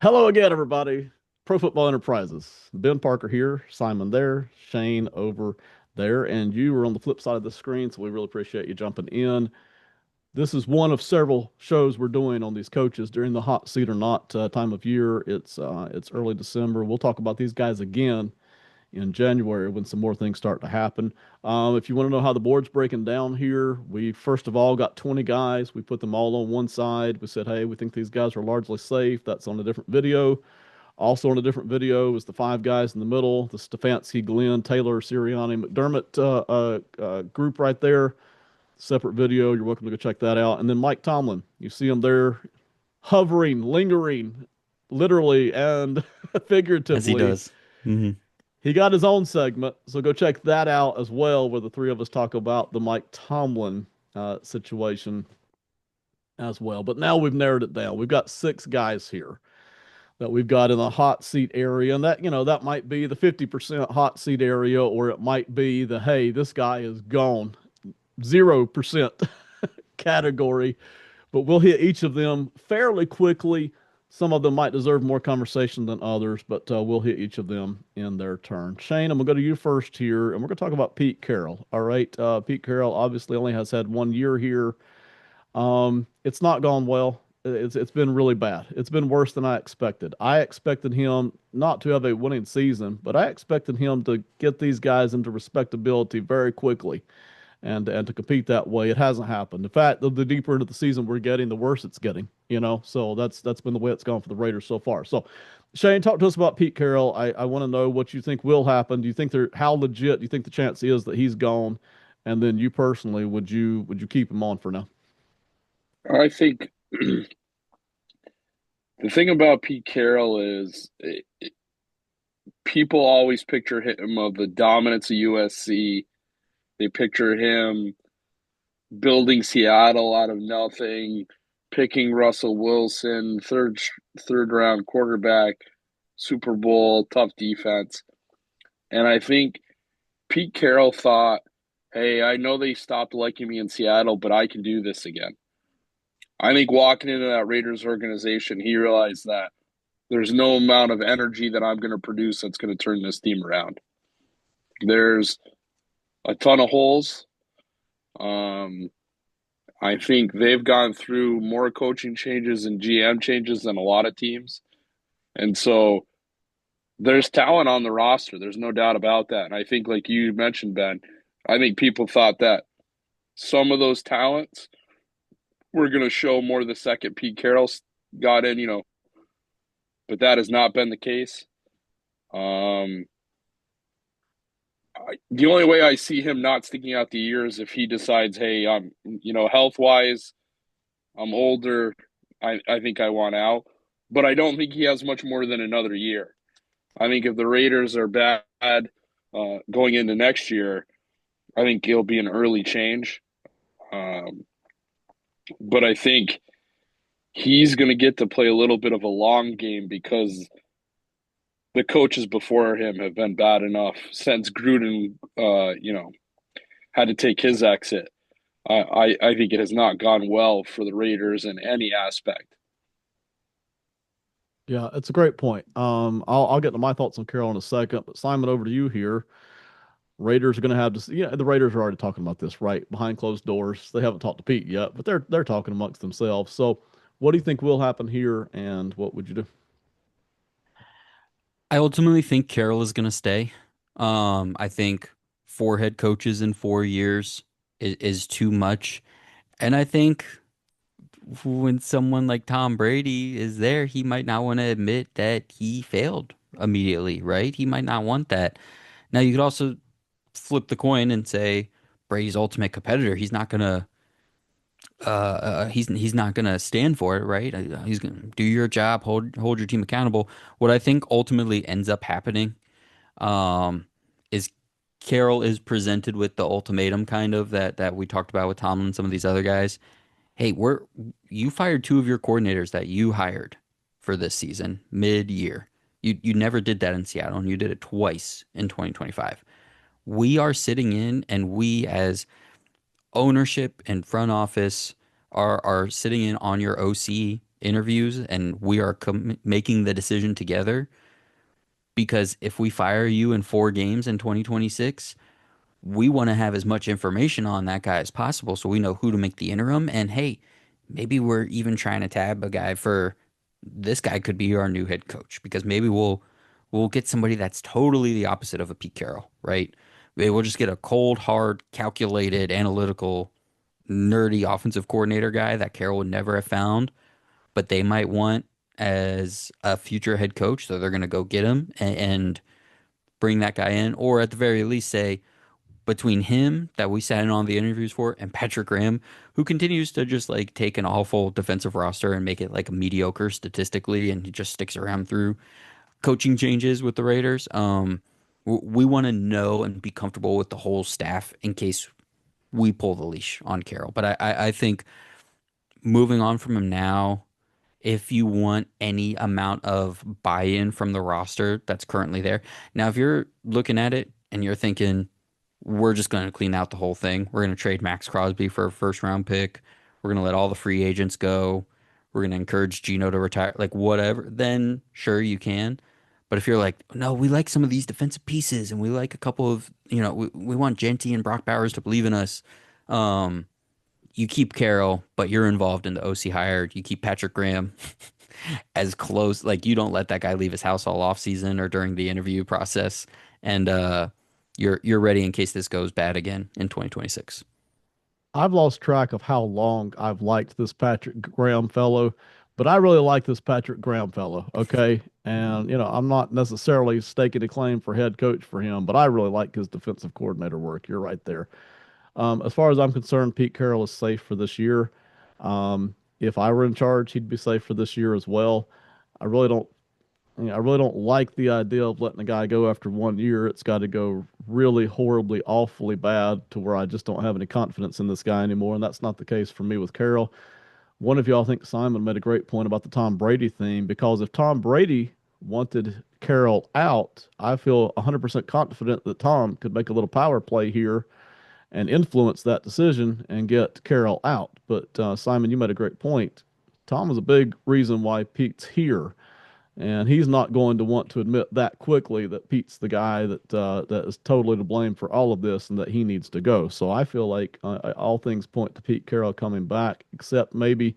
Hello again, everybody. Pro Football Enterprises. Ben Parker here, Simon there, Shane over there, and you are on the flip side of the screen, so we really appreciate you jumping in. This is one of several shows we're doing on these coaches during the hot seat or not time of year. It's early December. We'll talk about these guys again in January when some more things start to happen. If you want to know how the board's breaking down here, we first of all got 20 guys. We put them all on one side. We said, hey, we think these guys are largely safe. That's on a different video. Also on a different video is the five guys in the middle, the Stefanski, Glenn, Taylor, Sirianni, McDermott group right there. Separate video. You're welcome to go check that out. And then Mike Tomlin. You see him there hovering, lingering, literally and As he figuratively. does. Hmm. He got his own segment, so go check that out as well, where the three of us talk about the Mike Tomlin situation as well. But now we've narrowed it down. We've got six guys here that we've got in the hot seat area, and that might be the 50% hot seat area, or it might be the hey, this guy is gone 0% category. But we'll hit each of them fairly quickly. Some of them might deserve more conversation than others, but we'll hit each of them in their turn. Shane, I'm going to go to you first here, and we're going to talk about Pete Carroll. All right. Pete Carroll obviously only has had 1 year here. It's not gone well. It's been really bad. It's been worse than I expected. I expected him not to have a winning season, but I expected him to get these guys into respectability very quickly and to compete that way. It hasn't happened. In fact, the deeper into the season we're getting, the worse it's getting. So that's been the way it's gone for the Raiders so far. So, Shane, talk to us about Pete Carroll. I want to know what you think will happen. Do you think how legit do you think the chance is that he's gone? And then you personally, would you keep him on for now? I think the thing about Pete Carroll is people always picture him of the dominance of USC. They picture him building Seattle out of nothing, picking Russell Wilson, third round quarterback, Super Bowl, tough defense. And I think Pete Carroll thought, hey, I know they stopped liking me in Seattle, but I can do this again. I think walking into that Raiders organization, he realized that there's no amount of energy that I'm going to produce that's going to turn this team around. There's a ton of holes. Um, I think they've gone through more coaching changes and GM changes than a lot of teams. And so there's talent on the roster. There's no doubt about that. And I think, like you mentioned, Ben, I think people thought that some of those talents were going to show more the second Pete Carroll got in, but that has not been the case. Um, the only way I see him not sticking out the year is if he decides, hey, health wise, I'm older. I think I want out. But I don't think he has much more than another year. I think if the Raiders are bad going into next year, I think it'll be an early change. Um, but I think he's going to get to play a little bit of a long game because the coaches before him have been bad enough since Gruden, had to take his exit. I think it has not gone well for the Raiders in any aspect. Yeah, it's a great point. I'll get to my thoughts on Carroll in a second, but Simon, over to you here. Raiders are going to have to, yeah, the Raiders are already talking about this, right? Behind closed doors. They haven't talked to Pete yet, but they're talking amongst themselves. So, what do you think will happen here, and what would you do? I ultimately think Carroll is going to stay. I think four head coaches in 4 years is too much. And I think when someone like Tom Brady is there, he might not want to admit that he failed immediately, right? He might not want that. Now, you could also flip the coin and say Brady's ultimate competitor. He's not gonna stand for it, right? He's gonna do your job, hold your team accountable. What I think ultimately ends up happening, is Carroll is presented with the ultimatum kind of that we talked about with Tomlin and some of these other guys. Hey, you fired two of your coordinators that you hired for this season mid-year. You never did that in Seattle, and you did it twice in 2025. We are sitting in, and we as ownership and front office are sitting in on your OC interviews and we are making the decision together. Because if we fire you in 4 games in 2026, we want to have as much information on that guy as possible so we know who to make the interim. And hey, maybe we're even trying to tab a guy for this guy could be our new head coach because maybe we'll get somebody that's totally the opposite of a Pete Carroll, right? Maybe we'll just get a cold, hard, calculated, analytical, nerdy offensive coordinator guy that Carroll would never have found, but they might want as a future head coach. So they're going to go get him and bring that guy in, or at the very least say, between him that we sat in on the interviews for and Patrick Graham, who continues to just like take an awful defensive roster and make it like mediocre statistically, and he just sticks around through coaching changes with the Raiders. We want to know and be comfortable with the whole staff in case we pull the leash on Carroll. But I think moving on from him now, if you want any amount of buy-in from the roster that's currently there. Now, if you're looking at it and you're thinking, we're just going to clean out the whole thing. We're going to trade Max Crosby for a first round pick. We're going to let all the free agents go. We're going to encourage Gino to retire, like whatever. Then sure you can. But if you're like, no, we like some of these defensive pieces and we like a couple of, we want Genty and Brock Bowers to believe in us. Um, you keep Carroll, but you're involved in the OC hire. You keep Patrick Graham as close, like you don't let that guy leave his house all off season or during the interview process. And you're ready in case this goes bad again in 2026. I've lost track of how long I've liked this Patrick Graham fellow, but I really like this Patrick Graham fellow. Okay. And, I'm not necessarily staking a claim for head coach for him, but I really like his defensive coordinator work. You're right there. As far as I'm concerned, Pete Carroll is safe for this year. If I were in charge, he'd be safe for this year as well. I really don't I really don't like the idea of letting a guy go after 1 year. It's got to go really horribly, awfully bad to where I just don't have any confidence in this guy anymore. And that's not the case for me with Carroll. One of y'all, I think Simon made a great point about the Tom Brady theme, because if Tom Brady wanted Carroll out, I feel 100% confident that Tom could make a little power play here and influence that decision and get Carroll out. But Simon, you made a great point. Tom is a big reason why Pete's here. And he's not going to want to admit that quickly that Pete's the guy that is totally to blame for all of this and that he needs to go. So I feel like all things point to Pete Carroll coming back, except maybe,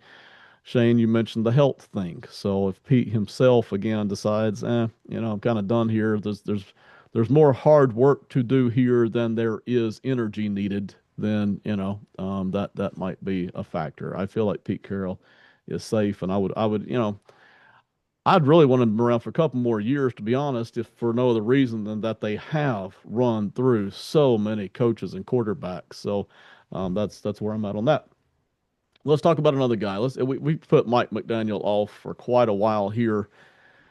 Shane, you mentioned the health thing. So if Pete himself again decides, I'm kind of done here. There's more hard work to do here than there is energy needed. Then that might be a factor. I feel like Pete Carroll is safe, and I'd really want him around for a couple more years, to be honest, if for no other reason than that they have run through so many coaches and quarterbacks. So that's where I'm at on that. Let's talk about another guy. We put Mike McDaniel off for quite a while here,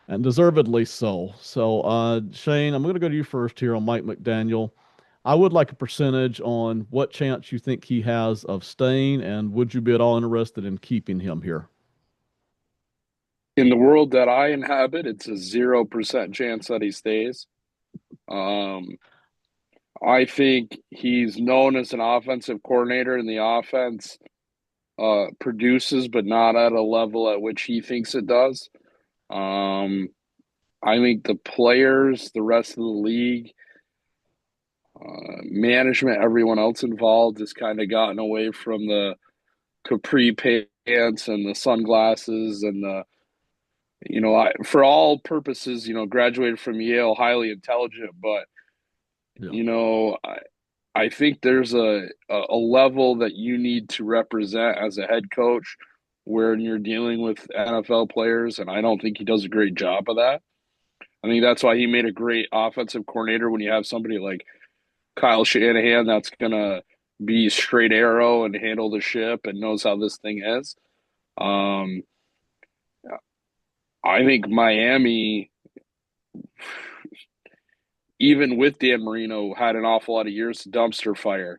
and deservedly so. So Shane, I'm going to go to you first here on Mike McDaniel. I would like a percentage on what chance you think he has of staying, and would you be at all interested in keeping him here? In the world that I inhabit, it's a 0% chance that he stays. Um, I think he's known as an offensive coordinator, and the offense produces, but not at a level at which he thinks it does. Um, I think the players, the rest of the league, management, everyone else involved has kind of gotten away from the capri pants and the sunglasses and for all purposes, graduated from Yale, highly intelligent, but Yeah. I think there's a level that you need to represent as a head coach when you're dealing with NFL players, and I don't think he does a great job of that. I think that's why he made a great offensive coordinator when you have somebody like Kyle Shanahan that's gonna be straight arrow and handle the ship and knows how this thing is. Um, I think Miami, even with Dan Marino, had an awful lot of years to dumpster fire.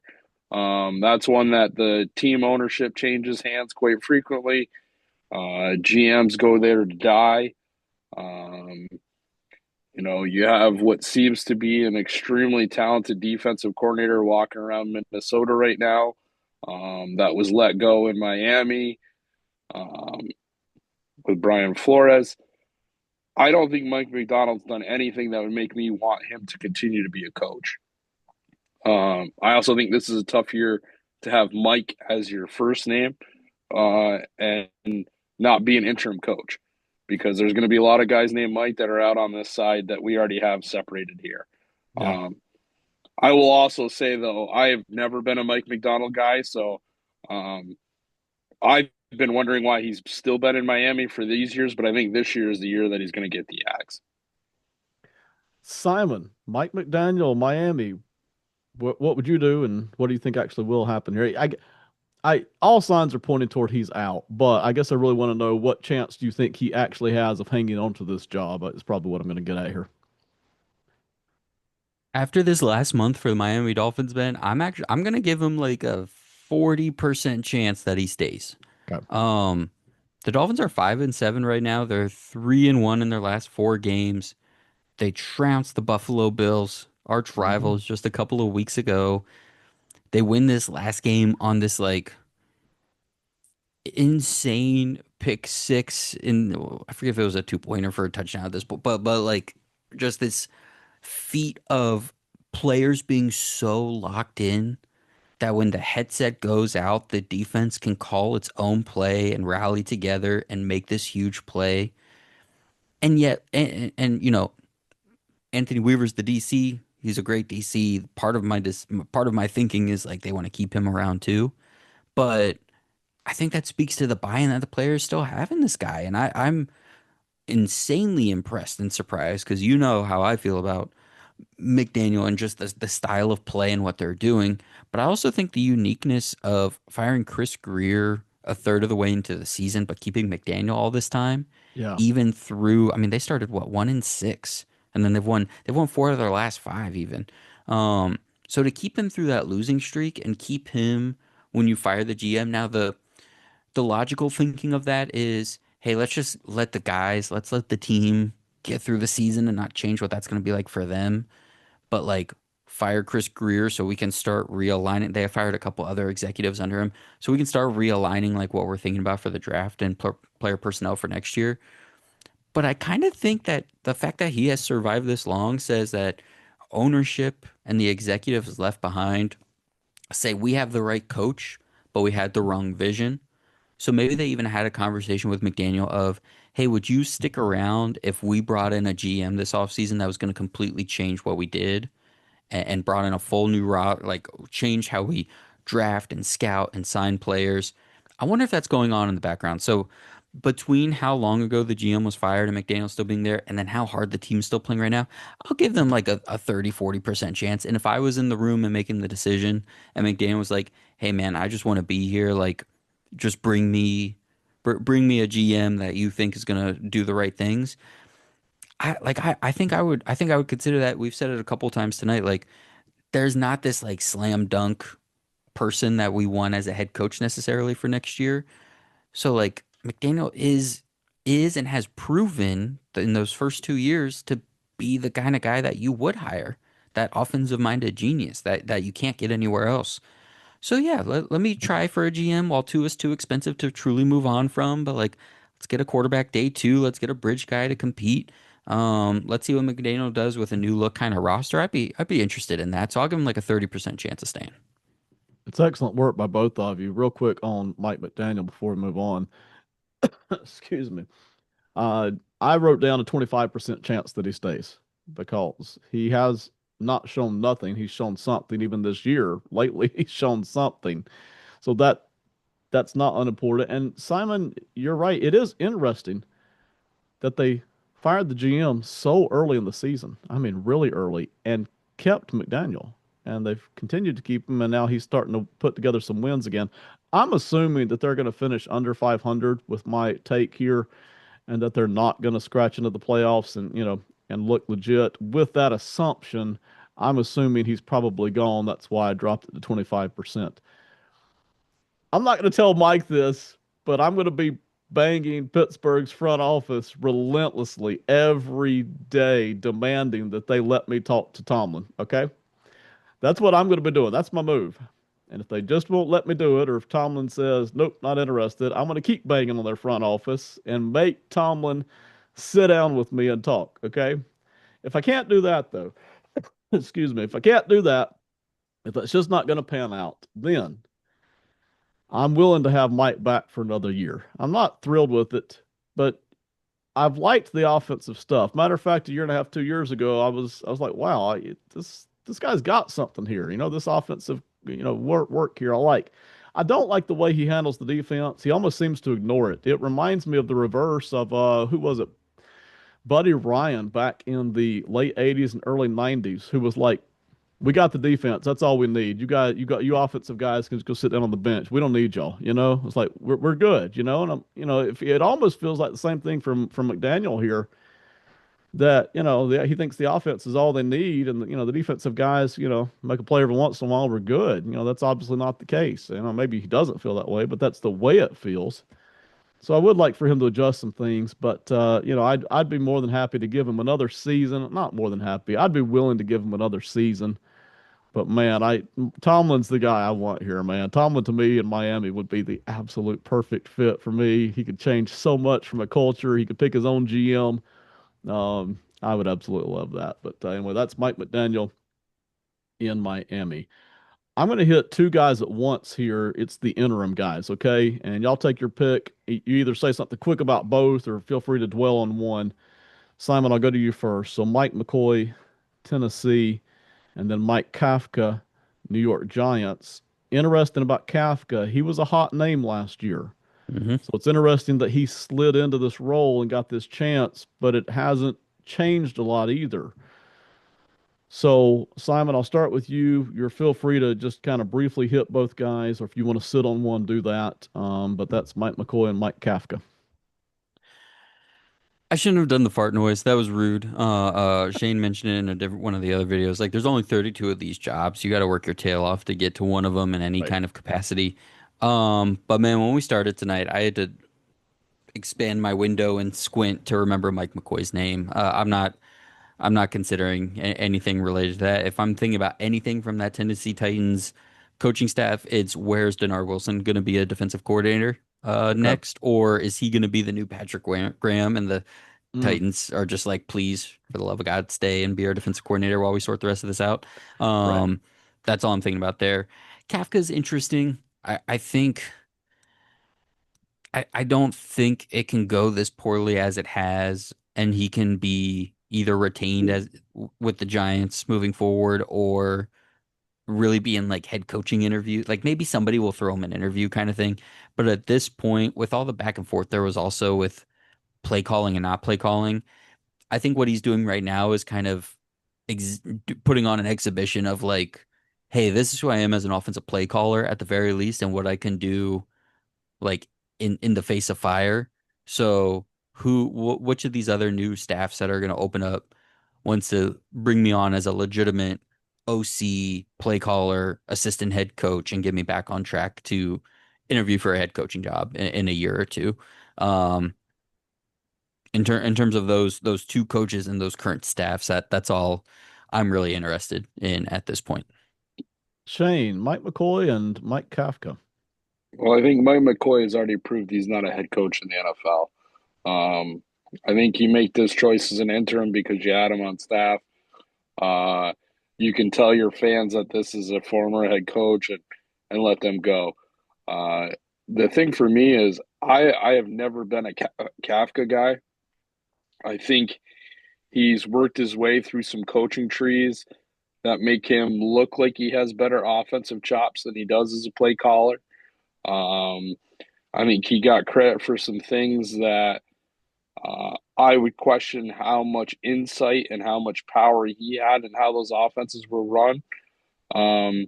That's one that the team ownership changes hands quite frequently. GMs go there to die. Um, you have what seems to be an extremely talented defensive coordinator walking around Minnesota right now, that was let go in Miami. Um, Brian Flores. I don't think Mike Macdonald's done anything that would make me want him to continue to be a coach. I also think this is a tough year to have Mike as your first name and not be an interim coach, because there's going to be a lot of guys named Mike that are out on this side that we already have separated here. Yeah. I will also say, though, I have never been a Mike Macdonald guy, so I've been wondering why he's still been in Miami for these years, but I think this year is the year that he's going to get the axe. Simon, Mike McDaniel, Miami. What would you do, and what do you think actually will happen here? All signs are pointing toward he's out, but I guess I really want to know, what chance do you think he actually has of hanging on to this job? Is probably what I'm going to get at here. After this last month for the Miami Dolphins, Ben, I'm gonna give him like a 40% chance that he stays. Okay. The Dolphins are 5-7 right now. They're 3-1 in their last four games. They trounced the Buffalo Bills, arch Mhm. rivals, just a couple of weeks ago. They win this last game on this like insane pick six in, I forget if it was a 2-pointer for a touchdown at this point, but like just this feat of players being so locked in that when the headset goes out, the defense can call its own play and rally together and make this huge play. And yet, you know, Anthony Weaver's the DC. He's a great DC. Part of my thinking is like they want to keep him around too. But I think that speaks to the buy-in that the players still have in this guy, and I'm insanely impressed and surprised because you know how I feel about McDaniel and just the style of play and what they're doing. But I also think the uniqueness of firing Chris Greer a third of the way into the season, but keeping McDaniel all this time, Yeah. even through, I mean, they started what, 1-6, and then they've won four of their last five even. So to keep him through that losing streak and keep him when you fire the GM, now the logical thinking of that is, hey, let's just let's let the team get through the season and not change what that's going to be like for them. But like fire Chris Greer so we can start realigning. They have fired a couple other executives under him, so we can start realigning like what we're thinking about for the draft and player personnel for next year. But I kind of think that the fact that he has survived this long says that ownership and the executives left behind say we have the right coach, but we had the wrong vision. So maybe they even had a conversation with McDaniel of, hey, would you stick around if we brought in a GM this offseason that was going to completely change what we did and brought in a full new route, like change how we draft and scout and sign players? I wonder if that's going on in the background. So between how long ago the GM was fired and McDaniel still being there, and then how hard the team's still playing right now, I'll give them like a 30-40% chance. And if I was in the room and making the decision and McDaniel was like, hey man, I just want to be here, like just bring me a GM that you think is gonna do the right things. I think I would consider that. We've said it a couple times tonight. Like there's not this like slam dunk person that we want as a head coach necessarily for next year. So like McDaniel is and has proven that in those first 2 years to be the kind of guy that you would hire, that offensive minded genius that you can't get anywhere else. So yeah, let me try for a GM while two is too expensive to truly move on from. But like, let's get a quarterback day two. Let's get a bridge guy to compete. Let's see what McDaniel does with a new look kind of roster. I'd be interested in that. So I'll give him like a 30% chance of staying. It's excellent work by both of you. Real quick on Mike McDaniel before we move on. Excuse me. Uh, I wrote down a 25% chance that he stays because he has not shown nothing. He's shown something even this year. Lately, he's shown something. So that's not unimportant. And Simon, you're right. It is interesting that they fired the GM so early in the season. I mean, really early, and kept McDaniel. And they've continued to keep him, and now he's starting to put together some wins again. I'm assuming that they're going to finish under 500 with my take here, and that they're not going to scratch into the playoffs and and look legit. With that assumption, I'm assuming he's probably gone. That's why I dropped it to 25%. I'm not going to tell Mike this, but I'm going to be banging Pittsburgh's front office relentlessly every day, demanding that they let me talk to Tomlin. Okay, that's what I'm going to be doing. That's my move. And if they just won't let me do it, or if Tomlin says, nope, not interested, I'm going to keep banging on their front office and make Tomlin sit down with me and talk. Okay. If I can't do that, though, excuse me, if I can't do that, if it's just not going to pan out, then I'm willing to have Mike back for another year. I'm not thrilled with it, but I've liked the offensive stuff. Matter of fact, a year and a half, 2 years ago, I was like, wow, this guy's got something here. This offensive, work here. I like. I don't like the way he handles the defense. He almost seems to ignore it. It reminds me of the reverse of who was it? Buddy Ryan back in the late 80s and early 90s, who was like, we got the defense. That's all we need. You offensive guys can just go sit down on the bench. We don't need y'all. It's like we're good. And if it almost feels like the same thing from McDaniel here, that he thinks the offense is all they need, and the defensive guys make a play every once in a while. We're good. That's obviously not the case. Maybe he doesn't feel that way, but that's the way it feels. So I would like for him to adjust some things, but I'd be more than happy to give him another season. Not more than happy. I'd be willing to give him another season. But man, Tomlin's the guy I want here, man. Tomlin to me in Miami would be the absolute perfect fit for me. He could change so much from a culture. He could pick his own GM. I would absolutely love that. But anyway, that's Mike McDaniel in Miami. I'm going to hit two guys at once here. It's the interim guys, okay? And y'all take your pick. You either say something quick about both or feel free to dwell on one. Simon, I'll go to you first. So Mike McCoy, Tennessee, and then Mike Kafka, New York Giants. Interesting about Kafka, he was a hot name last year. Hmm. So it's interesting that he slid into this role and got this chance, but it hasn't changed a lot either. So, Simon, I'll start with you. You're feel free to just kind of briefly hit both guys, or if you want to sit on one, do that. But that's Mike McCoy and Mike Kafka. I shouldn't have done the fart noise. That was rude. Shane mentioned it in a different one of the other videos. Like, there's only 32 of these jobs. You got to work your tail off to get to one of them in any Right. kind of capacity. But man, when we started tonight, I had to expand my window and squint to remember Mike McCoy's name. I'm not considering anything related to that. If I'm thinking about anything from that Tennessee Titans coaching staff, it's where's Denard Wilson going to be a defensive coordinator Okay. next, or is he going to be the new Patrick Graham? And the Mm, Titans are just like, please, for the love of God, stay and be our defensive coordinator while we sort the rest of this out. right. Um, that's all I'm thinking about there. Kafka's interesting. I think I don't think it can go this poorly as it has, and he can be either retained as with the Giants moving forward or really be in like head coaching interview. Like maybe somebody will throw him an interview kind of thing. But at this point, with all the back and forth there was also with play calling and not play calling, I think what he's doing right now is kind of putting on an exhibition of like, hey, this is who I am as an offensive play caller at the very least, and what I can do like in the face of fire. So which of these other new staffs that are going to open up wants to bring me on as a legitimate OC play caller, assistant head coach, and get me back on track to interview for a head coaching job in a year or two. Um, in terms of those two coaches and those current staffs, that's all I'm really interested in at this point. Shane, Mike McCoy and Mike Kafka. Well, I think Mike McCoy has already proved he's not a head coach in the NFL. Um, I think you make this choice as an interim because you had him on staff. Uh, you can tell your fans that this is a former head coach and let them go. Uh, the thing for me is I have never been a Kafka guy. I think he's worked his way through some coaching trees that make him look like he has better offensive chops than he does as a play caller. Um, I think he got credit for some things that I would question how much insight and how much power he had and how those offenses were run. Um,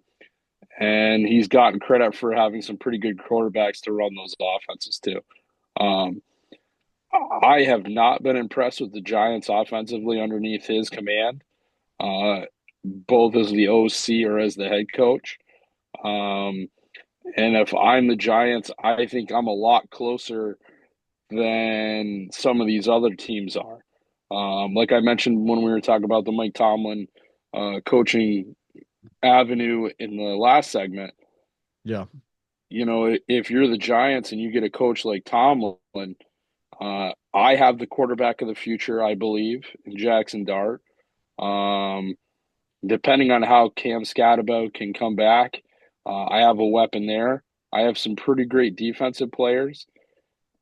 and he's gotten credit for having some pretty good quarterbacks to run those offenses too. Um, I have not been impressed with the Giants offensively underneath his command, uh, both as the OC or as the head coach. Um, and if I'm the Giants, I think I'm a lot closer than some of these other teams are. Like I mentioned when we were talking about the Mike Tomlin coaching avenue in the last segment, Yeah. If you're the Giants and you get a coach like Tomlin, I have the quarterback of the future, I believe, in Jackson Dart. Um, Depending on how Cam Scatterbo can come back, I have a weapon there. I have some pretty great defensive players.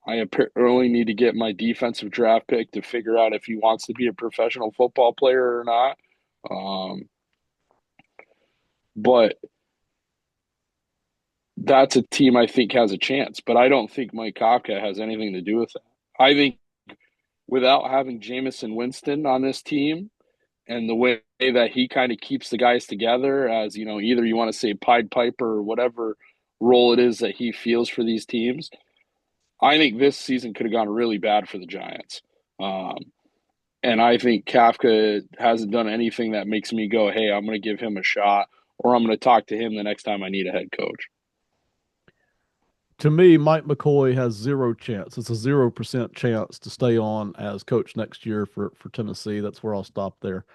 I apparently need to get my defensive draft pick to figure out if he wants to be a professional football player or not. Um, but that's a team I think has a chance. But I don't think Mike Kafka has anything to do with that. I think without having Jameson Winston on this team and the way that he kind of keeps the guys together, as either you want to say Pied Piper or whatever role it is that he feels for these teams, I think this season could have gone really bad for the Giants. Um, and I think Kafka hasn't done anything that makes me go, hey, I'm going to give him a shot, or I'm going to talk to him the next time I need a head coach. To me, Mike McCoy has zero chance. It's a 0% chance to stay on as coach next year for Tennessee. That's where I'll stop there.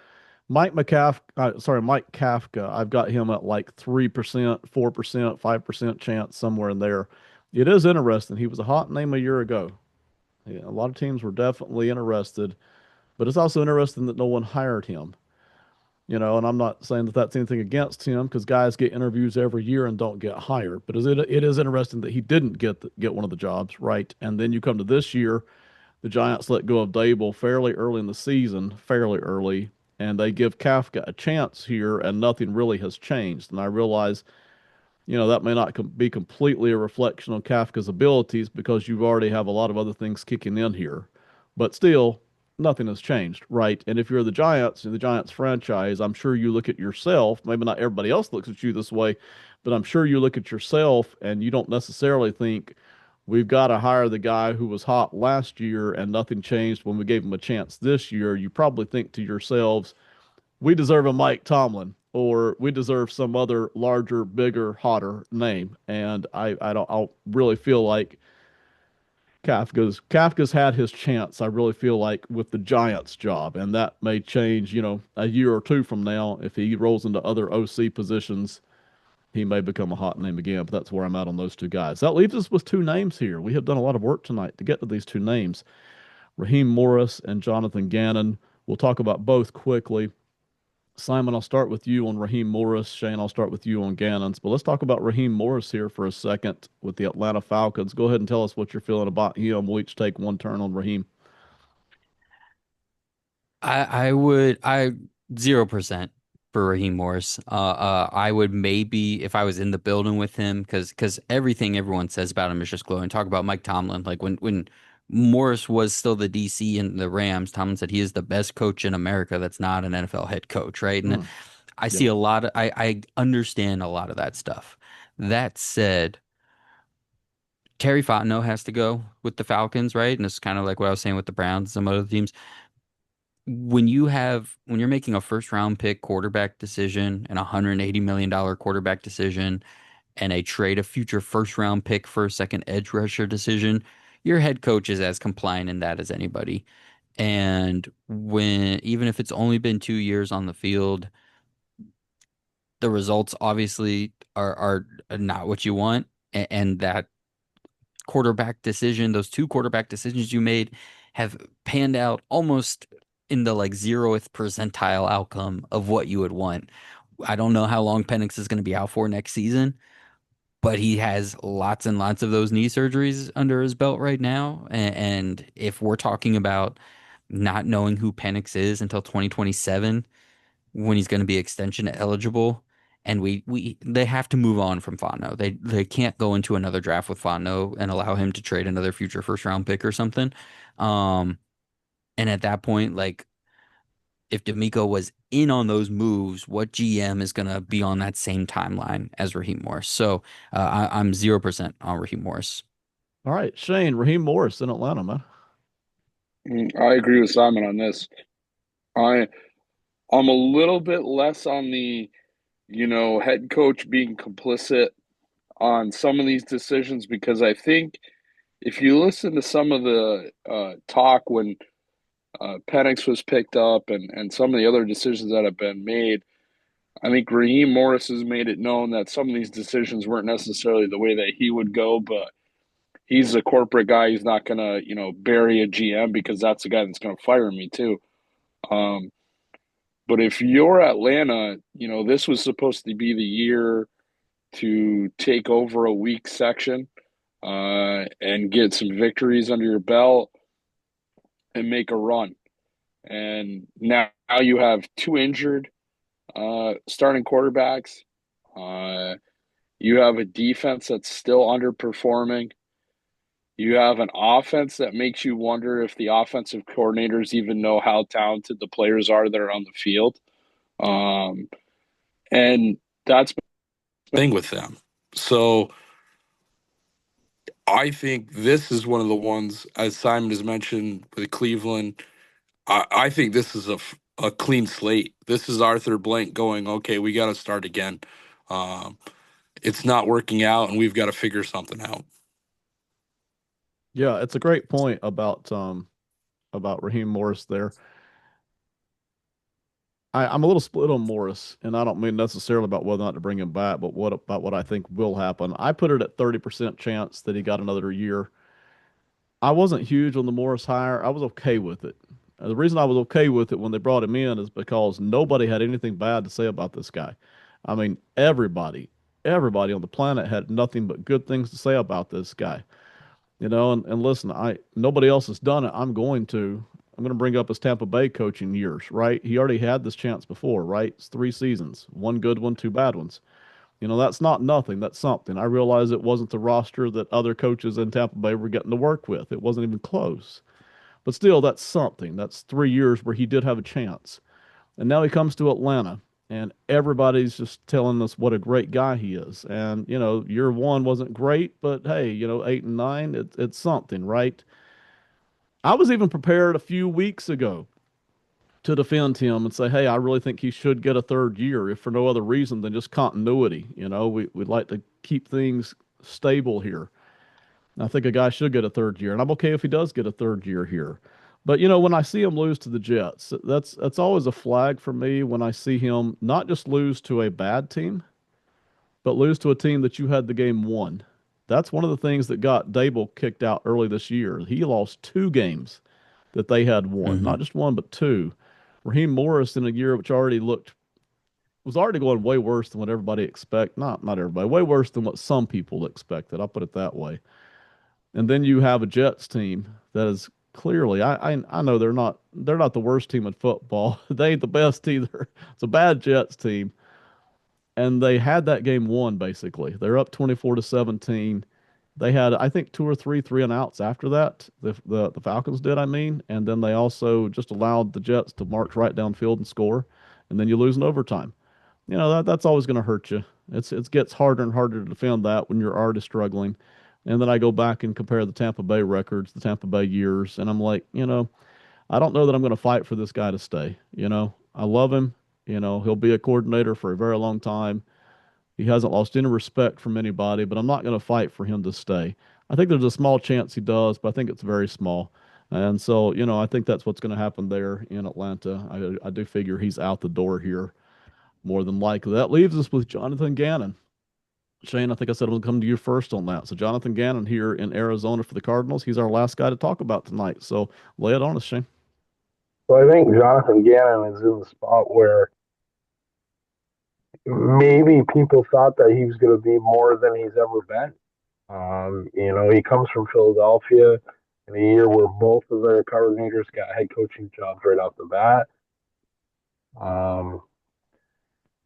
Mike Kafka, I've got him at like 3%, 4%, 5% chance, somewhere in there. It is interesting. He was a hot name a year ago. Yeah, a lot of teams were definitely interested, but it's also interesting that no one hired him. And I'm not saying that that's anything against him because guys get interviews every year and don't get hired. But it is interesting that he didn't get one of the jobs, right? And then you come to this year, the Giants let go of Dable fairly early in the season, fairly early, and they give Kafka a chance here, and nothing really has changed. And I realize, that may not be completely a reflection on Kafka's abilities because you already have a lot of other things kicking in here. But still, nothing has changed, right? And if you're the Giants franchise, I'm sure you look at yourself, maybe not everybody else looks at you this way, but I'm sure you look at yourself and you don't necessarily think we've got to hire the guy who was hot last year and nothing changed when we gave him a chance this year. You probably think to yourselves, we deserve a Mike Tomlin or we deserve some other larger, bigger, hotter name. And I really feel like Kafka's had his chance. I really feel like with the Giants job, and that may change, a year or two from now if he rolls into other OC positions. He may become a hot name again, but that's where I'm at on those two guys. That leaves us with two names here. We have done a lot of work tonight to get to these two names, Raheem Morris and Jonathan Gannon. We'll talk about both quickly. Simon, I'll start with you on Raheem Morris. Shane, I'll start with you on Gannon's. But let's talk about Raheem Morris here for a second with the Atlanta Falcons. Go ahead and tell us what you're feeling about him. We'll each take one turn on Raheem. I 0% for Raheem Morris. I would maybe if I was in the building with him because everything everyone says about him is just glowing. Talk about Mike Tomlin. Like when Morris was still the DC and the Rams, Tomlin said he is the best coach in America that's not an NFL head coach, right? And Hmm. I Yep. see a lot of I understand a lot of that stuff. That said, Terry Fontenot has to go with the Falcons, right? And it's kind of like what I was saying with the Browns and some other teams when you're making a first round pick quarterback decision and a $180 million quarterback decision and a future first round pick for a second edge rusher decision, your head coach is as compliant in that as anybody. And when even if it's only been 2 years on the field, the results obviously are not what you want. And that those two quarterback decisions you made have panned out almost in the like 0th percentile outcome of what you would want. I don't know how long Penix is going to be out for next season, but he has lots and lots of those knee surgeries under his belt right now. And if we're talking about not knowing who Penix is until 2027, when he's going to be extension eligible, and they have to move on from Fontenot. They can't go into another draft with Fontenot and allow him to trade another future first round pick or something. Um, and at that point, like if D'Amico was in on those moves, what GM is going to be on that same timeline as Raheem Morris? So I'm 0% on Raheem Morris. All right, Shane, Raheem Morris in Atlanta, man. I agree with Simon on this. I I'm a little bit less on the, head coach being complicit on some of these decisions because I think if you listen to some of the talk when Penix was picked up and some of the other decisions that have been made, I think Raheem Morris has made it known that some of these decisions weren't necessarily the way that he would go, but he's a corporate guy. He's not gonna, bury a GM because that's the guy that's gonna fire me too. Um, but if you're Atlanta, this was supposed to be the year to take over a weak section and get some victories under your belt and make a run. And now you have two injured starting quarterbacks. You have a defense that's still underperforming. You have an offense that makes you wonder if the offensive coordinators even know how talented the players are that are on the field. Um, and that's the thing with them. So I think this is one of the ones, as Simon has mentioned with Cleveland. I think this is a clean slate. This is Arthur Blank going, okay, we got to start again. Um, it's not working out, and we've got to figure something out. Yeah, it's a great point about Raheem Morris there. I'm a little split on Morris, and I don't mean necessarily about whether or not to bring him back, but what about what I think will happen. I put it at 30% chance that he got another year. I wasn't huge on the Morris hire. I was okay with it. The reason I was okay with it when they brought him in is because nobody had anything bad to say about this guy. I mean, everybody on the planet had nothing but good things to say about this guy. And listen, I nobody else has done it. I'm going to bring up his Tampa Bay coaching years, right? He already had this chance before, right? It's 3 seasons, one good one, two bad ones. That's not nothing. That's something. I realize it wasn't the roster that other coaches in Tampa Bay were getting to work with. It wasn't even close. But still, that's something. That's 3 years where he did have a chance. And now he comes to Atlanta, and everybody's just telling us what a great guy he is. And, year one wasn't great, but hey, 8 and 9, it's something, right? I was even prepared a few weeks ago to defend him and say, hey, I really think he should get a third year, if for no other reason than just continuity. We'd like to keep things stable here. I think a guy should get a third year, and I'm okay if he does get a third year here. But when I see him lose to the Jets, that's always a flag for me when I see him not just lose to a bad team, but lose to a team that you had the game won. That's one of the things that got Dable kicked out early this year. He lost 2 games that they had won, Hmm. not just one, but two. Raheem Morris in a year which was already going way worse than what everybody expect. Not everybody, way worse than what some people expected. I'll put it that way. And then you have a Jets team that is clearly, I know they're not the worst team in football. They ain't the best either. It's a bad Jets team, and they had that game won basically. They're up 24-17. They had, I think, two or three and outs after that. The Falcons did, I mean, and then they also just allowed the Jets to march right downfield and score, and then you lose in overtime. That's always going to hurt you. It gets harder and harder to defend that when you're already struggling. And then I go back and compare the Tampa Bay records, the Tampa Bay years, and I'm like, I don't know that I'm going to fight for this guy to stay. I love him. He'll be a coordinator for a very long time. He hasn't lost any respect from anybody, but I'm not going to fight for him to stay. I think there's a small chance he does, but I think it's very small. And so, I think that's what's going to happen there in Atlanta. I do figure he's out the door here more than likely. That leaves us with Jonathan Gannon. Shane, I think I said I'm going to come to you first on that. So, Jonathan Gannon here in Arizona for the Cardinals. He's our last guy to talk about tonight. So, lay it on us, Shane. So I think Jonathan Gannon is in the spot where maybe people thought that he was going to be more than he's ever been. He comes from Philadelphia in a year where both of their coordinators got head coaching jobs right off the bat. Um,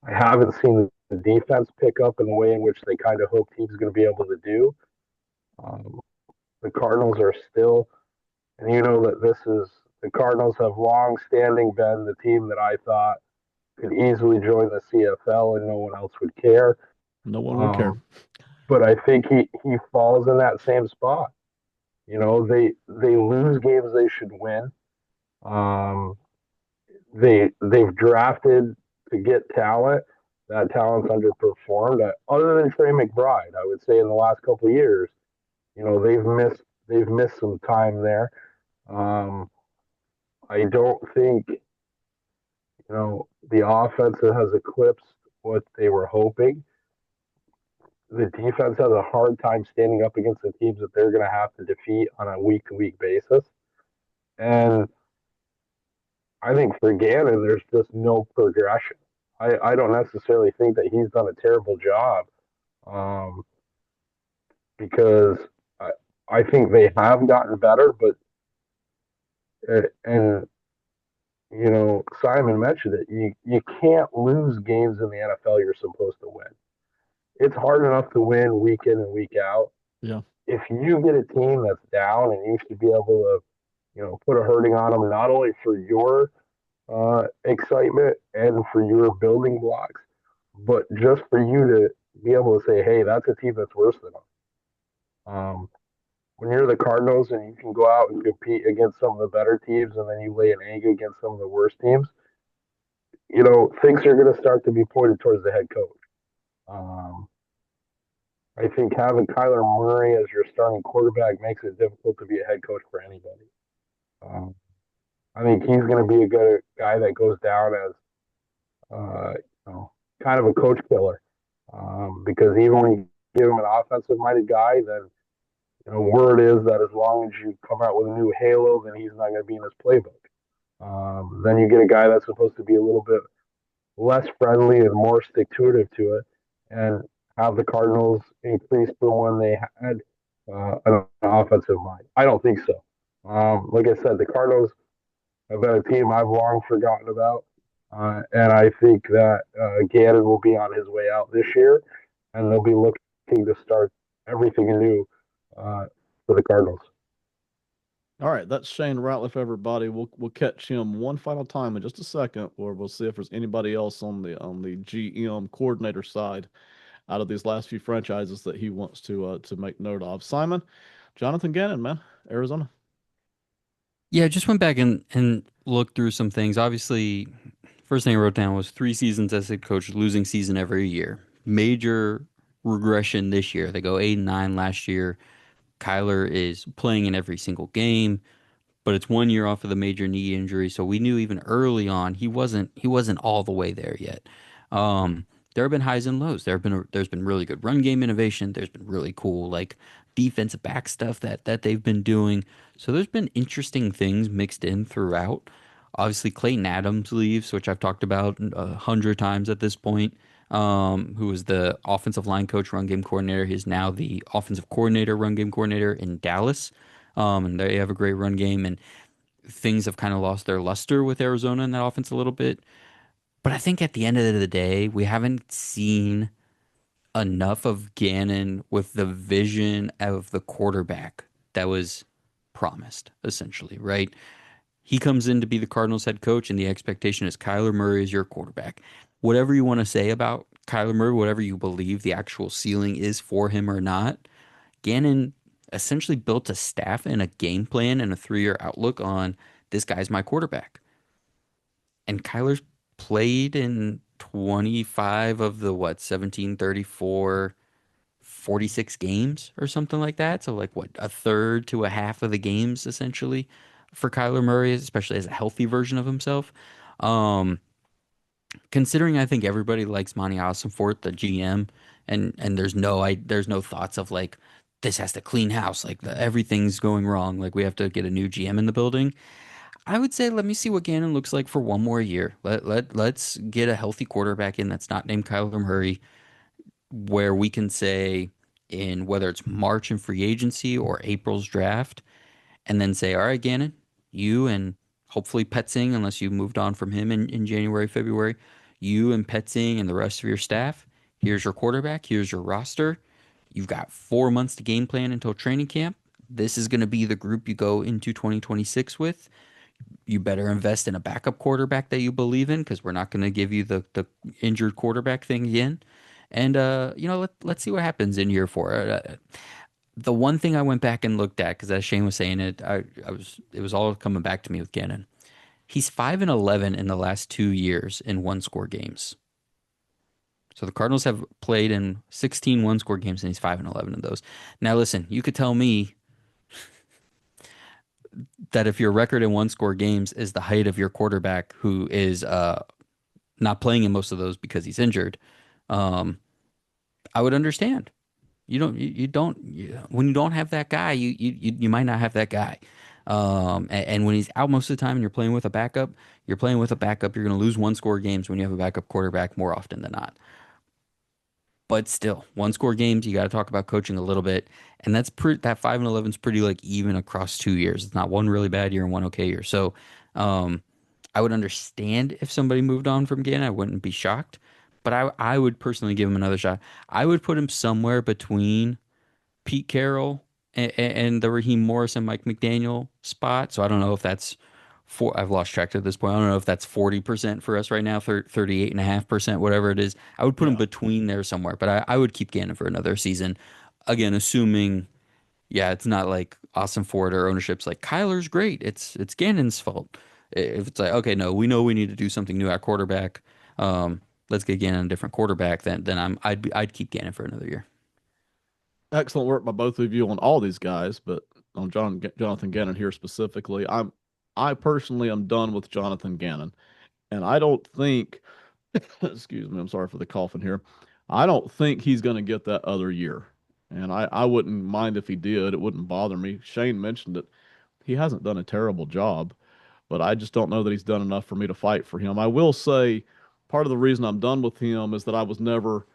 I haven't seen the defense pick up in the way in which they kind of hoped he was going to be able to do. Um, the Cardinals are still, and that the Cardinals have long standing been the team that I thought could easily join the CFL and no one else would care. No one would care. But I think he falls in that same spot. They lose games they should win. Um, they've drafted to get talent. That talent's underperformed. Other than Trey McBride, I would say in the last couple of years, they've missed some time there. I don't think the offense has eclipsed what they were hoping. The defense has a hard time standing up against the teams that they're going to have to defeat on a week to week basis. And I think for Gannon, there's just no progression. I don't necessarily think that he's done a terrible job um, because I think they have gotten better, but and you know, Simon mentioned it. You can't lose games in the NFL you're supposed to win. It's hard enough to win week in and week out. Yeah. If you get a team that's down and you should be able to, you know, put a hurting on them, not only for your excitement and for your building blocks, but just for you to be able to say, hey, that's a team that's worse than us. When you're the Cardinals and you can go out and compete against some of the better teams and then you lay an egg against some of the worst teams, you know, things are going to start to be pointed towards the head coach. Um, I think having Kyler Murray as your starting quarterback makes it difficult to be a head coach for anybody. Um, I think he's going to be a good guy that goes down as, you know, kind of a coach killer. Because even when you give him an offensive minded guy, then, you know, word is that as long as you come out with a new halo, then he's not going to be in his playbook. Then you get a guy that's supposed to be a little bit less friendly and more stick to it, and have the Cardinals increase from when they had an offensive mind. I don't think so. Like I said, the Cardinals have been a team I've long forgotten about, and I think that Gannon will be on his way out this year, and they'll be looking to start everything anew for the Cardinals. All right, that's Shane Ratliff, everybody. We'll catch him one final time in just a second, or we'll see if there's anybody else on the GM coordinator side out of these last few franchises that he wants to make note of. Simon, Jonathan Gannon, man, Arizona. Yeah, just went back and looked through some things. Obviously, first thing I wrote down was 3 seasons as head coach, losing season every year. Major regression this year. They go 8-9 last year. Kyler is playing in every single game, but it's 1 year off of the major knee injury, so we knew even early on he wasn't all the way there yet. There have been highs and lows. There's been really good run game innovation. There's been really cool like defensive back stuff that they've been doing. So there's been interesting things mixed in throughout. Obviously, Clayton Adams leaves, which I've talked about 100 times at this point. Who was the offensive line coach, run game coordinator. He's now the offensive coordinator, run game coordinator in Dallas. And they have a great run game, and things have kind of lost their luster with Arizona in that offense a little bit. But I think at the end of the day, we haven't seen enough of Gannon with the vision of the quarterback that was promised, essentially, right? He comes in to be the Cardinals head coach, and the expectation is Kyler Murray is your quarterback. Whatever you want to say about Kyler Murray, whatever you believe the actual ceiling is for him or not, Gannon essentially built a staff and a game plan and a 3 year outlook on this guy's my quarterback. And Kyler's played in 25 of the 17, 34, 46 games or something like that. So like what, a third to a half of the games essentially for Kyler Murray, especially as a healthy version of himself. Um, Considering I think everybody likes Monty Ossenfort, the GM, and there's no thoughts of like this has to clean house, like everything's going wrong, like we have to get a new GM in the building. I would say let me see what Gannon looks like for 1 more year. Let's get a healthy quarterback in that's not named Kyler Murray, where we can say in whether it's March in free agency or April's draft, and then say, all right, Gannon, you and hopefully Petzing, unless you moved on from him in January, February, you and Petzing and the rest of your staff, here's your quarterback, here's your roster. You've got 4 months to game plan until training camp. This is going to be the group you go into 2026 with. You better invest in a backup quarterback that you believe in because we're not going to give you the injured quarterback thing again. And let's see what happens in year 4. The one thing I went back and looked at, because as Shane was saying it, it was all coming back to me with Gannon. He's 5-11 in the last 2 years in one-score games. So the Cardinals have played in 16 one-score games, and he's 5-11 in those. Now listen, you could tell me that if your record in one-score games is the height of your quarterback, who is not playing in most of those because he's injured, um, I would understand. When you don't have that guy, you might not have that guy. And when he's out most of the time and you're playing with a backup, you're playing with a backup. You're going to lose one score games when you have a backup quarterback more often than not. But still, one score games, you got to talk about coaching a little bit. And that 5-11 is pretty like even across 2 years. It's not one really bad year and one okay year. So, um, I would understand if somebody moved on from Gannon. I wouldn't be shocked, but I would personally give him another shot. I would put him somewhere between Pete Carroll and the Raheem Morris and Mike McDaniel spot. So I don't know if that's I've lost track at this point. I don't know if that's 40% for us right now, 38.5%, whatever it is. I would put him Yeah. between there somewhere, but I would keep Gannon for another season. Again, assuming, yeah, it's not like Austin Ford or ownership's like Kyler's great. It's Gannon's fault. If it's like, okay, no, we know we need to do something new at quarterback. Um, let's get Gannon a different quarterback. Then I'd keep Gannon for another year. Excellent work by both of you on all these guys, but on Jonathan Gannon here specifically, I personally am done with Jonathan Gannon, and I don't think, excuse me, I'm sorry for the coughing here. I don't think he's going to get that other year, and I wouldn't mind if he did. It wouldn't bother me. Shane mentioned it. He hasn't done a terrible job, but I just don't know that he's done enough for me to fight for him. I will say part of the reason I'm done with him is that I was never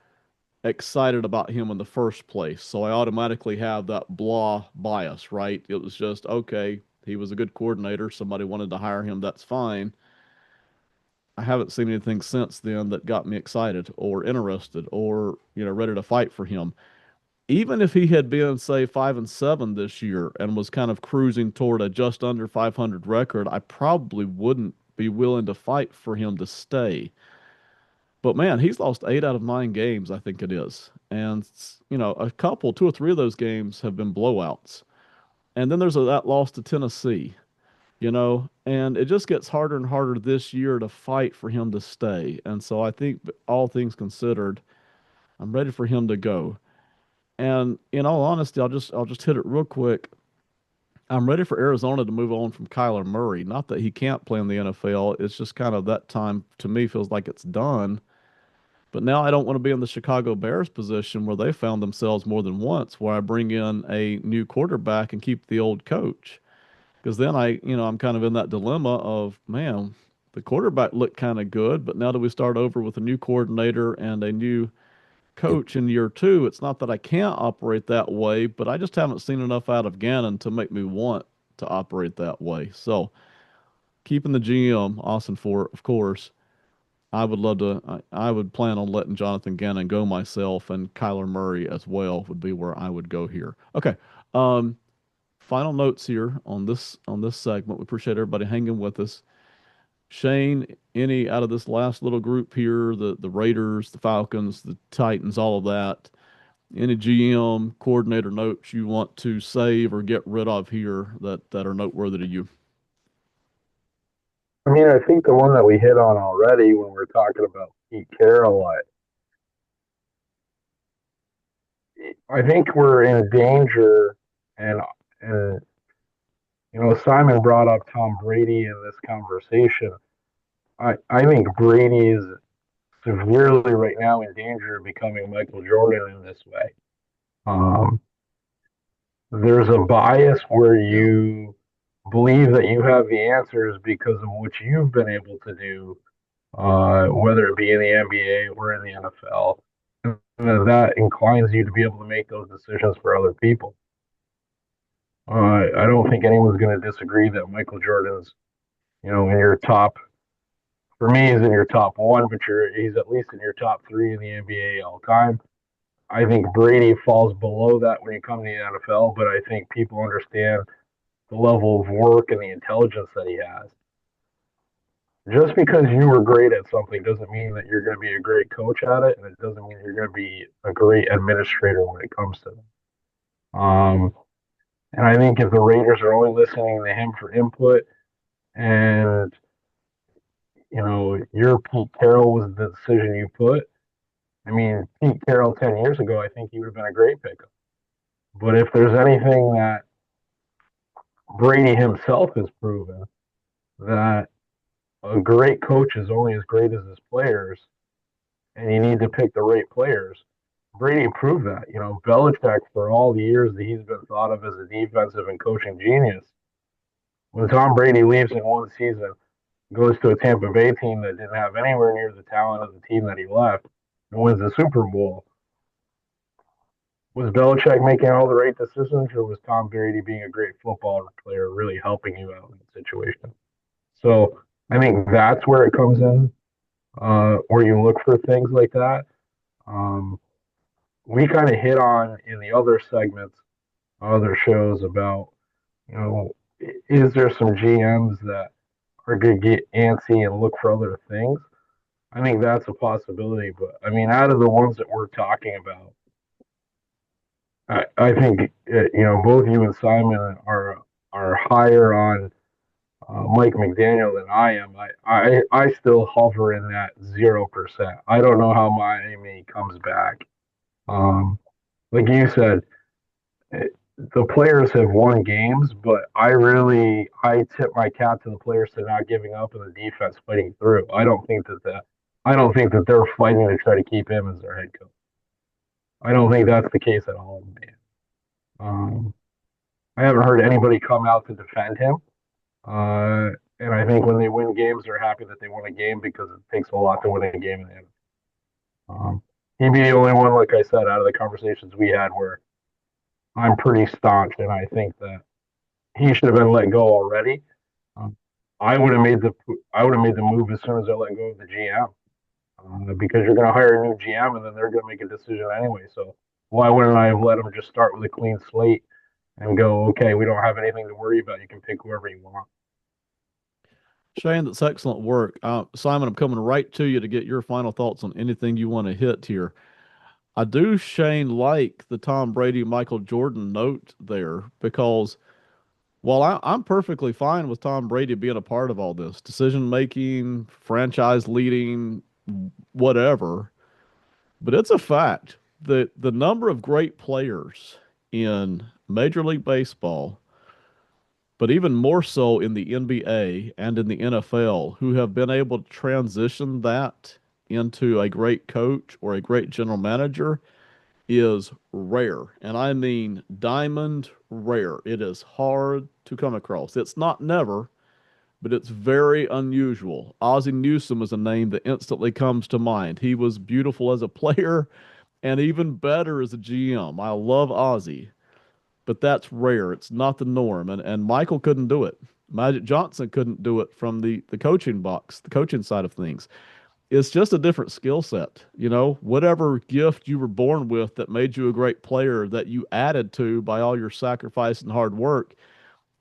excited about him in the first place. So I automatically have that blah bias, right? It was just, okay, he was a good coordinator. Somebody wanted to hire him. That's fine. I haven't seen anything since then that got me excited or interested or, ready to fight for him. Even if he had been, say, 5-7 this year and was kind of cruising toward a just under 500 record, I probably wouldn't be willing to fight for him to stay. But man, he's lost 8 out of 9 games, I think it is. And, a couple, two or three of those games have been blowouts. And then there's that loss to Tennessee, and it just gets harder and harder this year to fight for him to stay. And so I think all things considered, I'm ready for him to go. And in all honesty, I'll just hit it real quick. I'm ready for Arizona to move on from Kyler Murray. Not that he can't play in the NFL. It's just kind of that time to me feels like it's done. But now I don't want to be in the Chicago Bears position where they found themselves more than once, where I bring in a new quarterback and keep the old coach. Because then I'm kind of in that dilemma of, man, the quarterback looked kind of good, but now that we start over with a new coordinator and a new coach in year two, it's not that I can't operate that way, but I just haven't seen enough out of Gannon to make me want to operate that way. So keeping the GM, Austin Fort, of course. I would love to. I would plan on letting Jonathan Gannon go myself, and Kyler Murray as well would be where I would go here. Okay. Um, Final notes here on this segment. We appreciate everybody hanging with us. Shane, any out of this last little group here, the Raiders, the Falcons, the Titans, all of that, any GM coordinator notes you want to save or get rid of here that are noteworthy to you? I mean, I think the one that we hit on already when we're talking about Pete Carroll, I think we're in danger, and Simon brought up Tom Brady in this conversation. I think Brady is severely right now in danger of becoming Michael Jordan in this way. Um, there's a bias where Yeah. you believe that you have the answers because of what you've been able to do, whether it be in the NBA or in the NFL. And that inclines you to be able to make those decisions for other people. I don't think anyone's going to disagree that Michael Jordan's, in your top. For me, he's in your top one, but he's at least in your top three in the NBA all time. I think Brady falls below that when you come to the NFL, but I think people understand the level of work and the intelligence that he has. Just because you were great at something doesn't mean that you're going to be a great coach at it, and it doesn't mean you're going to be a great administrator when it comes to them. And I think if the Raiders are only listening to him for input, and your Pete Carroll was the decision you put. I mean, Pete Carroll 10 years ago, I think he would have been a great pickup. But if there's anything that Brady himself has proven, that a a great coach is only as great as his players, and you need to pick the right players. Brady proved that. You know, Belichick, for all the years that he's been thought of as a defensive and coaching genius, when Tom Brady leaves in one season, goes to a Tampa Bay team that didn't have anywhere near the talent of the team that he left, and wins the Super Bowl, was Belichick making all the right decisions, or was Tom Brady being a great football player really helping you out in the situation? So I think that's where it comes in, where you look for things like that. We kind of hit on in the other segments, other shows about, you know, is there some GMs that are going to get antsy and look for other things? I think that's a possibility. But I mean, out of the ones that we're talking about, I think both you and Simon are higher on Mike McDaniel than I am. I still hover in that 0%. I don't know how Miami comes back. Like you said, the players have won games, but I tip my cap to the players to not giving up and the defense fighting through. I don't think that they're fighting to try to keep him as their head coach. I don't think that's the case at all, man. I haven't heard anybody come out to defend him. And I think when they win games, they're happy that they won a game because it takes a lot to win a game in the end. He'd be the only one, like I said, out of the conversations we had where I'm pretty staunch, and I think that he should have been let go already. I would have made the move as soon as I let go of the GM, because you're going to hire a new GM and then they're going to make a decision anyway. So why wouldn't I have let them just start with a clean slate and go, okay, we don't have anything to worry about. You can pick whoever you want. Shane, that's excellent work. Simon, I'm coming right to you to get your final thoughts on anything you want to hit here. I do, Shane, like the Tom Brady, Michael Jordan note there, because while I'm perfectly fine with Tom Brady being a part of all this, decision making, franchise leading, whatever, but it's a fact that the number of great players in Major League Baseball, but even more so in the NBA and in the NFL, who have been able to transition that into a great coach or a great general manager is rare. And I mean diamond rare. It is hard to come across. It's not never, but it's very unusual. Ozzie Newsome is a name that instantly comes to mind. He was beautiful as a player and even better as a GM. I love Ozzie, but that's rare. It's not the norm. And Michael couldn't do it. Magic Johnson couldn't do it from the coaching box, the coaching side of things. It's just a different skill set. You know, whatever gift you were born with that made you a great player that you added to by all your sacrifice and hard work,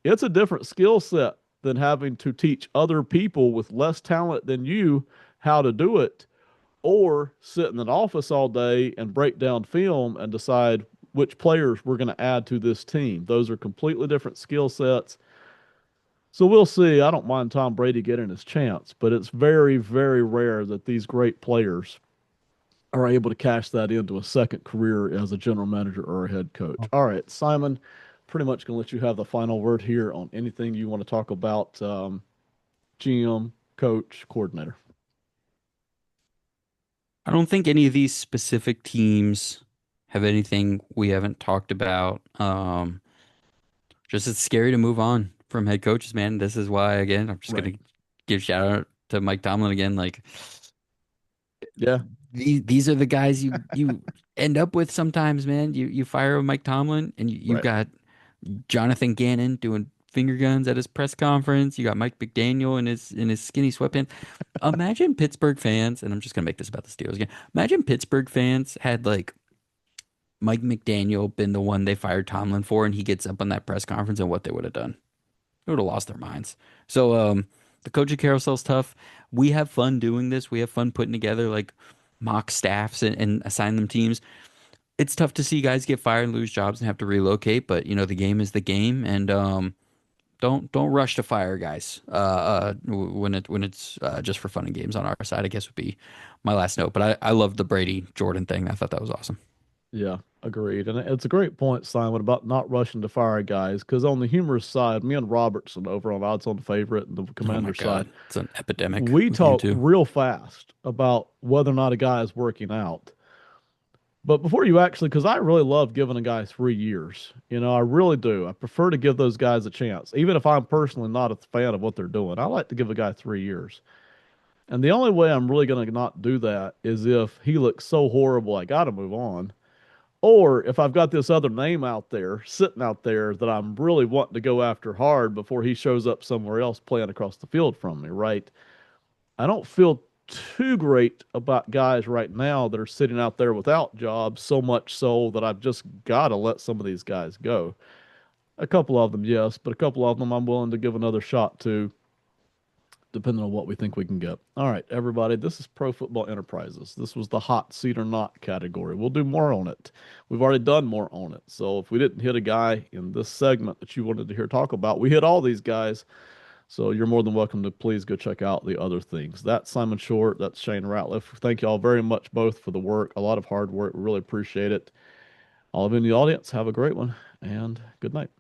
it's a different skill set than having to teach other people with less talent than you how to do it, or sit in an office all day and break down film and decide which players we're going to add to this team. Those are completely different skill sets. So we'll see. I don't mind Tom Brady getting his chance, but it's very, very rare that these great players are able to cash that into a second career as a general manager or a head coach. All right, Simon, pretty much going to let you have the final word here on anything you want to talk about, GM, coach, coordinator. I don't think any of these specific teams have anything we haven't talked about. Just it's scary to move on from head coaches, man. This is why, again, I'm just gonna give shout out to Mike Tomlin again. Like, yeah, these are the guys you end up with sometimes, man. You fire Mike Tomlin, and you've got Jonathan Gannon doing finger guns at his press conference. You got Mike McDaniel in his skinny sweatpants. Imagine Pittsburgh fans, and I'm just gonna make this about the Steelers again. Imagine Pittsburgh fans had like Mike McDaniel been the one they fired Tomlin for, and he gets up on that press conference, and what they would have done. They would have lost their minds. So the coaching carousel's tough. We have fun doing this. We have fun putting together like mock staffs and assign them teams. It's tough to see guys get fired and lose jobs and have to relocate, but you know the game is the game, and don't rush to fire guys when it's just for fun and games on our side. I guess would be my last note. But I love the Brady Jordan thing. I thought that was awesome. Yeah, agreed. And it's a great point, Simon, about not rushing to fire guys. Because on the humorous side, me and Robertson over on Odds on Favorite and the Oh my Commander side, God, it's an epidemic we with you talk two. real fast about whether or not a guy is working out. But before you actually, because I really love giving a guy 3 years, I really do. I prefer to give those guys a chance, even if I'm personally not a fan of what they're doing. I like to give a guy 3 years. And the only way I'm really going to not do that is if he looks so horrible, I got to move on. Or if I've got this other name out there, sitting out there that I'm really wanting to go after hard before he shows up somewhere else playing across the field from me, right? I don't feel too great about guys right now that are sitting out there without jobs, so much so that I've just got to let some of these guys go. A couple of them, yes, but a couple of them I'm willing to give another shot to, depending on what we think we can get. All right, everybody, this is Pro Football Enterprises. This was the hot seat or not category. We'll do more on it. We've already done more on it. So if we didn't hit a guy in this segment that you wanted to hear talk about, we hit all these guys. So you're more than welcome to please go check out the other things. That's Simon Short. That's Shane Ratliff. Thank you all very much both for the work. A lot of hard work. We really appreciate it. All of you in the audience, have a great one and good night.